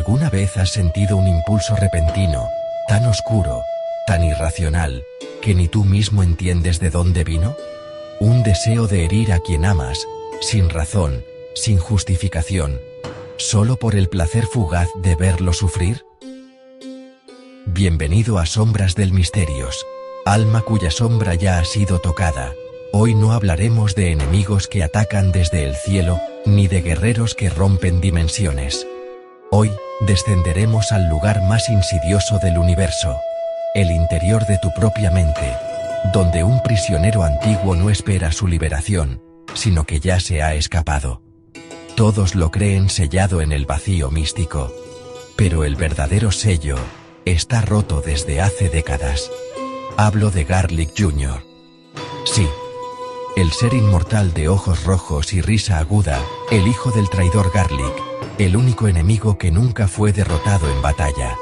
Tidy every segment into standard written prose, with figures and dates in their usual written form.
¿Alguna vez has sentido un impulso repentino, tan oscuro, tan irracional, que ni tú mismo entiendes de dónde vino? Un deseo de herir a quien amas, sin razón, sin justificación, solo por el placer fugaz de verlo sufrir. Bienvenido a Sombras del Misterios, alma cuya sombra ya ha sido tocada. Hoy no hablaremos de enemigos que atacan desde el cielo, ni de guerreros que rompen dimensiones. Hoy, descenderemos al lugar más insidioso del universo, el interior de tu propia mente, donde un prisionero antiguo no espera su liberación, sino que ya se ha escapado. Todos lo creen sellado en el vacío místico, pero el verdadero sello está roto desde hace décadas. Hablo de Garlic Jr. Sí, el ser inmortal de ojos rojos y risa aguda, el hijo del traidor Garlic, el único enemigo que nunca fue derrotado en batalla.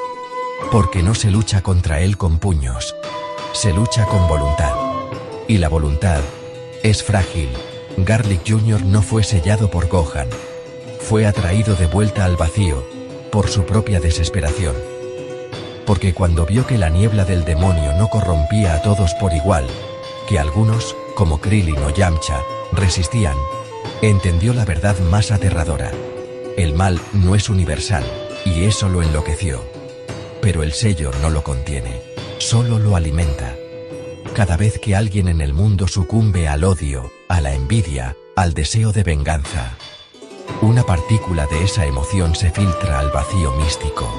Porque no se lucha contra él con puños, se lucha con voluntad. Y la voluntad es frágil. Garlic Jr. no fue sellado por Gohan. Fue atraído de vuelta al vacío, por su propia desesperación. Porque cuando vio que la niebla del demonio no corrompía a todos por igual, que algunos, como Krillin o Yamcha, resistían, entendió la verdad más aterradora. El mal no es universal, y eso lo enloqueció. Pero el sello no lo contiene, solo lo alimenta. Cada vez que alguien en el mundo sucumbe al odio, a la envidia, al deseo de venganza, una partícula de esa emoción se filtra al vacío místico.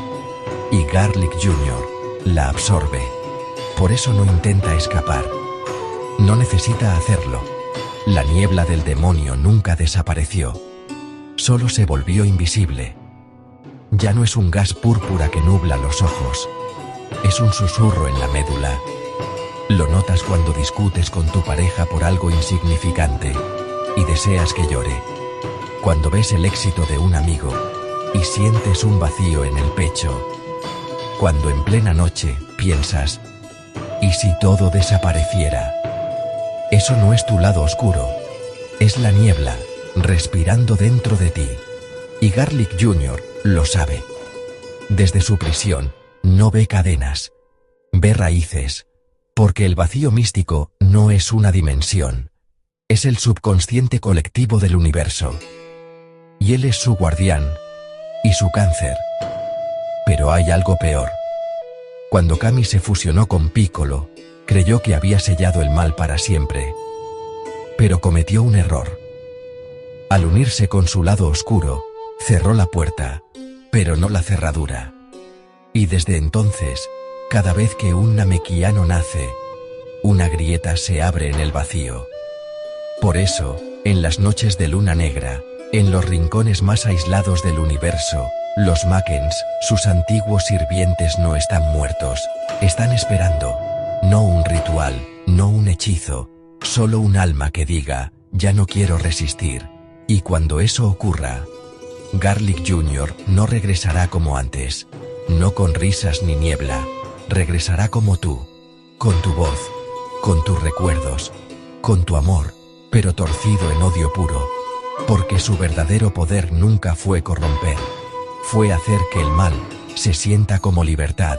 Y Garlic Jr. la absorbe. Por eso no intenta escapar. No necesita hacerlo. La niebla del demonio nunca desapareció. Solo se volvió invisible. Ya no es un gas púrpura que nubla los ojos. Es un susurro en la médula. Lo notas cuando discutes con tu pareja por algo insignificante y deseas que llore. Cuando ves el éxito de un amigo y sientes un vacío en el pecho. Cuando en plena noche piensas, ¿y si todo desapareciera? Eso no es tu lado oscuro. Es la niebla, respirando dentro de ti. Y Garlic Jr. lo sabe. Desde su prisión, no ve cadenas. Ve raíces. Porque el vacío místico no es una dimensión. Es el subconsciente colectivo del universo. Y él es su guardián. Y su cáncer. Pero hay algo peor. Cuando Kami se fusionó con Piccolo, creyó que había sellado el mal para siempre. Pero cometió un error. Al unirse con su lado oscuro, cerró la puerta, pero no la cerradura. Y desde entonces, cada vez que un Namekiano nace, una grieta se abre en el vacío. Por eso, en las noches de luna negra, en los rincones más aislados del universo, los Makens, sus antiguos sirvientes, no están muertos, están esperando. No un ritual, no un hechizo, solo un alma que diga, ya no quiero resistir. Y cuando eso ocurra, Garlic Jr. no regresará como antes, no con risas ni niebla, regresará como tú, con tu voz, con tus recuerdos, con tu amor, pero torcido en odio puro, porque su verdadero poder nunca fue corromper, fue hacer que el mal se sienta como libertad.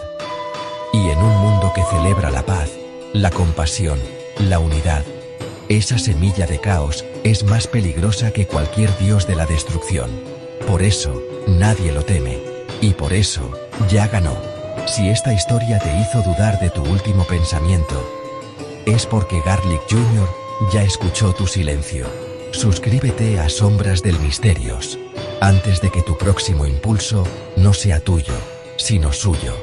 Y en un mundo que celebra la paz, la compasión, la unidad, esa semilla de caos es más peligrosa que cualquier dios de la destrucción. Por eso, nadie lo teme. Y por eso, ya ganó. Si esta historia te hizo dudar de tu último pensamiento, es porque Garlic Jr. ya escuchó tu silencio. Suscríbete a Sombras del Misterios, antes de que tu próximo impulso no sea tuyo, sino suyo.